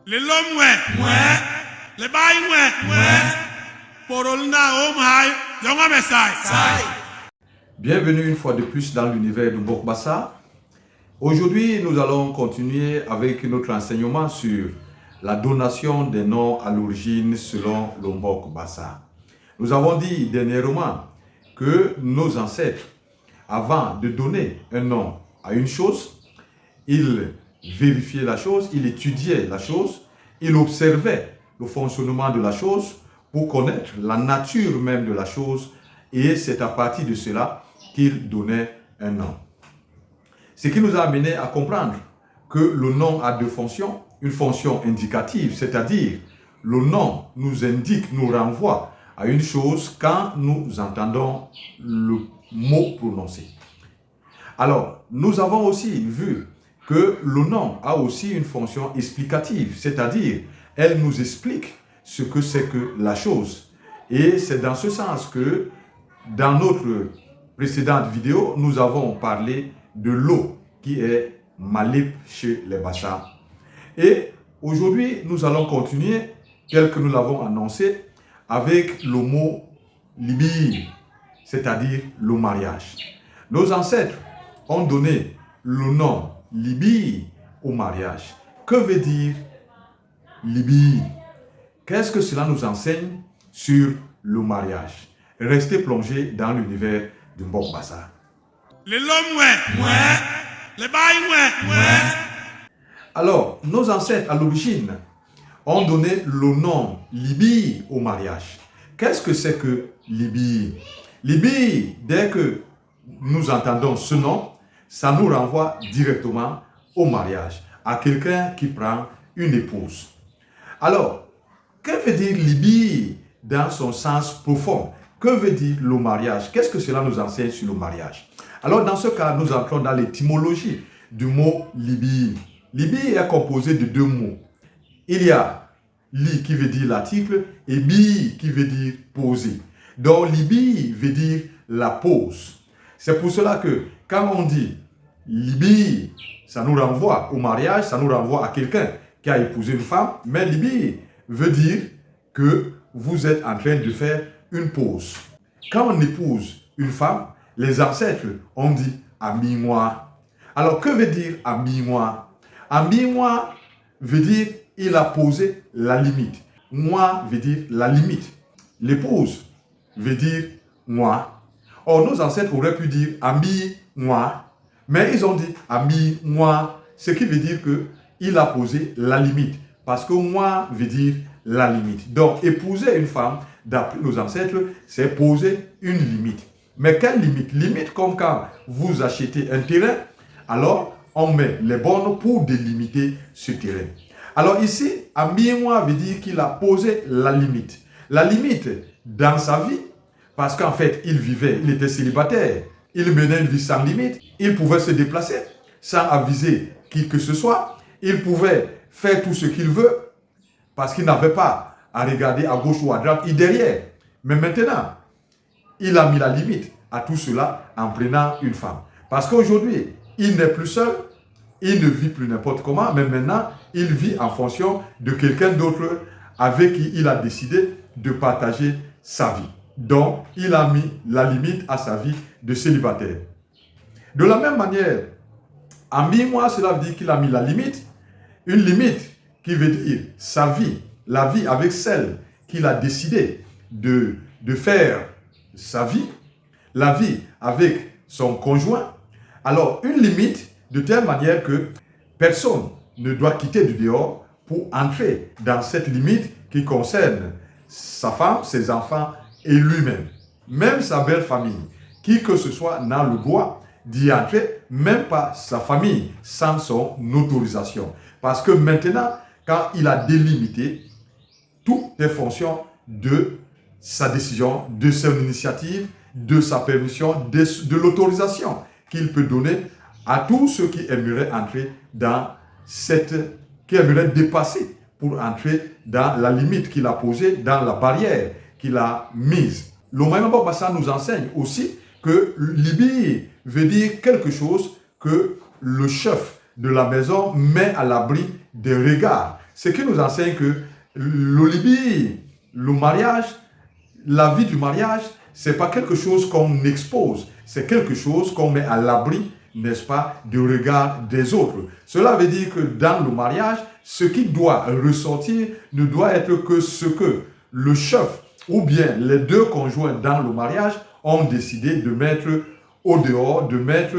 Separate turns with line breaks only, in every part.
Les l'homme ouais, les bails ouais, pour olna high, yonga mesai.
Bienvenue une fois de plus dans l'univers de Mbok Bassa. Aujourd'hui, nous allons continuer avec notre enseignement sur la donation des noms à l'origine selon le Mbok Bassa. Nous avons dit dernièrement que nos ancêtres, avant de donner un nom à une chose, ils vérifiaient la chose, ils étudiaient la chose, ils observaient le fonctionnement de la chose pour connaître la nature même de la chose, et c'est à partir de cela qu'ils donnaient un nom. Ce qui nous a amené à comprendre que le nom a deux fonctions. Une fonction indicative, c'est-à-dire le nom nous indique, nous renvoie à une chose quand nous entendons le mot prononcé. Alors, nous avons aussi vu que le nom a aussi une fonction explicative, c'est-à-dire elle nous explique ce que c'est que la chose. Et c'est dans ce sens que dans notre précédente vidéo, nous avons parlé de l'eau qui est Malip chez les Bassa. Et aujourd'hui, nous allons continuer, tel que nous l'avons annoncé, avec le mot Libi, c'est-à-dire le mariage. Nos ancêtres ont donné le nom Libi au mariage. Que veut dire Libi? Qu'est-ce que cela nous enseigne sur le mariage? Restez plongés dans l'univers du Mbok Bassa.
Les l'homme ouais, les bails ouais.
Alors, nos ancêtres à l'origine ont donné le nom Libi au mariage. Qu'est-ce que c'est que Libi? Libi, dès que nous entendons ce nom, ça nous renvoie directement au mariage, à quelqu'un qui prend une épouse. Alors, que veut dire Libi dans son sens profond? Que veut dire le mariage? Qu'est-ce que cela nous enseigne sur le mariage? Alors, dans ce cas, nous entrons dans l'étymologie du mot Libi. Libi est composé de deux mots. Il y a li qui veut dire l'article et bi qui veut dire poser. Donc, Libi veut dire la pose. C'est pour cela que quand on dit Libi, ça nous renvoie au mariage, ça nous renvoie à quelqu'un qui a épousé une femme. Mais Libi veut dire que vous êtes en train de faire une pause. Quand on épouse une femme, les ancêtres ont dit ami-moi. Alors, que veut dire ami-moi? Ami-moi veut dire il a posé la limite. Moi veut dire la limite. L'épouse veut dire moi. Or, nos ancêtres auraient pu dire ami-moi, mais ils ont dit ami-moi, ce qui veut dire que il a posé la limite. Parce que moi veut dire la limite. Donc, épouser une femme, d'après nos ancêtres, c'est poser une limite. Mais quelle limite? Limite comme quand vous achetez un terrain, alors on met les bornes pour délimiter ce terrain. Alors ici, ami-moi veut dire qu'il a posé la limite. La limite dans sa vie, parce qu'en fait, il était célibataire, il menait une vie sans limite, il pouvait se déplacer sans aviser qui que ce soit, il pouvait faire tout ce qu'il veut, parce qu'il n'avait pas à regarder à gauche ou à droite et derrière. Mais maintenant, il a mis la limite à tout cela en prenant une femme. Parce qu'aujourd'hui, il n'est plus seul, il ne vit plus n'importe comment, mais maintenant, il vit en fonction de quelqu'un d'autre avec qui il a décidé de partager sa vie. Donc, il a mis la limite à sa vie de célibataire. De la même manière, ami-moi, cela veut dire qu'il a mis la limite, une limite qui veut dire sa vie, la vie avec celle qu'il a décidé de faire sa vie, la vie avec son conjoint. Alors, une limite de telle manière que personne ne doit quitter du dehors pour entrer dans cette limite qui concerne sa femme, ses enfants et lui-même. Même sa belle famille, qui que ce soit n'a le droit d'y entrer, même pas sa famille, sans son autorisation. Parce que maintenant, quand il a délimité, tout est fonction de sa décision, de son initiative, de sa permission, de l'autorisation qu'il peut donner à tous ceux qui aimeraient entrer dans qui aimeraient dépasser pour entrer dans la limite qu'il a posée, dans la barrière qu'il a mise. Le Mbok Bassa nous enseigne aussi que Libi veut dire quelque chose que le chef de la maison met à l'abri des regards ce qui nous enseigne que le libi, le mariage, la vie du mariage, c'est pas quelque chose qu'on expose, c'est quelque chose qu'on met à l'abri, n'est-ce pas, du regard des autres. Cela veut dire que dans le mariage, ce qui doit ressortir ne doit être que ce que le chef ou bien les deux conjoints dans le mariage ont décidé de mettre au dehors, de mettre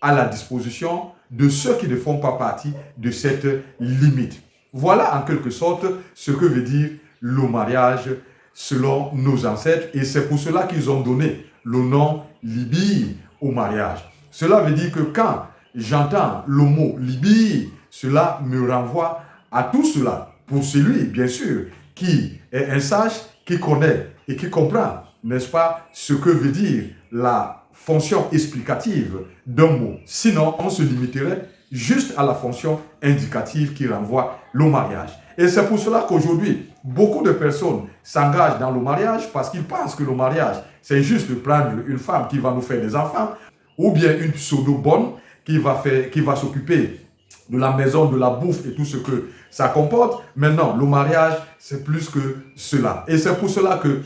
à la disposition de ceux qui ne font pas partie de cette limite. Voilà en quelque sorte ce que veut dire le mariage selon nos ancêtres, et c'est pour cela qu'ils ont donné le nom libi au mariage. Cela veut dire que quand j'entends le mot libi, cela me renvoie à tout cela. Pour celui, bien sûr, qui est un sage, qui connaît et qui comprend, n'est-ce pas, ce que veut dire la fonction explicative d'un mot. Sinon, on se limiterait juste à la fonction indicative qui renvoie le mariage. Et c'est pour cela qu'aujourd'hui, beaucoup de personnes s'engagent dans le mariage parce qu'ils pensent que le mariage, c'est juste de prendre une femme qui va nous faire des enfants, ou bien une pseudo-bonne qui va s'occuper de la maison, de la bouffe et tout ce que ça comporte. Maintenant, le mariage, c'est plus que cela. Et c'est pour cela que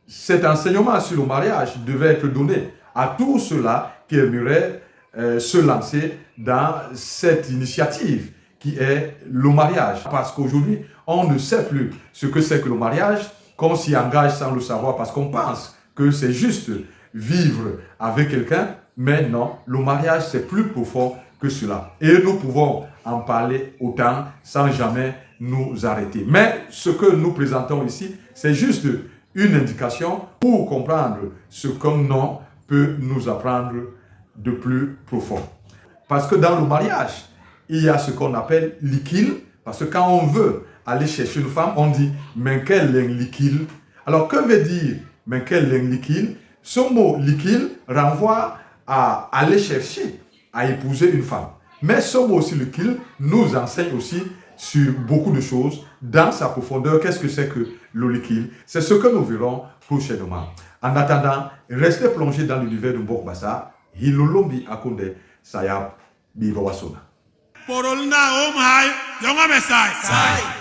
cet enseignement sur le mariage devait être donné à tous ceux-là qui aimeraient se lancer dans cette initiative qui est le mariage. Parce qu'aujourd'hui, on ne sait plus ce que c'est que le mariage, qu'on s'y engage sans le savoir parce qu'on pense que c'est juste vivre avec quelqu'un. Mais non, le mariage, c'est plus profond que cela. Et nous pouvons en parler autant sans jamais nous arrêter. Mais ce que nous présentons ici, c'est juste une indication pour comprendre ce qu'un nom peut nous apprendre de plus profond. Parce que dans le mariage, il y a ce qu'on appelle l'ikil. Parce que quand on veut aller chercher une femme, on dit « menkel len likil ». Alors, que veut dire « menkel len likil » Ce mot « likil » renvoie à aller chercher, à épouser une femme. Mais ce mot aussi, likil, nous enseigne aussi sur beaucoup de choses dans sa profondeur. Qu'est-ce que c'est que le likil? C'est ce que nous verrons prochainement. En attendant, restez plongés dans l'univers de Mbok Bassa. Hilolombi akonde sayap bibawasona.
Porolna om hai, yonga mesai.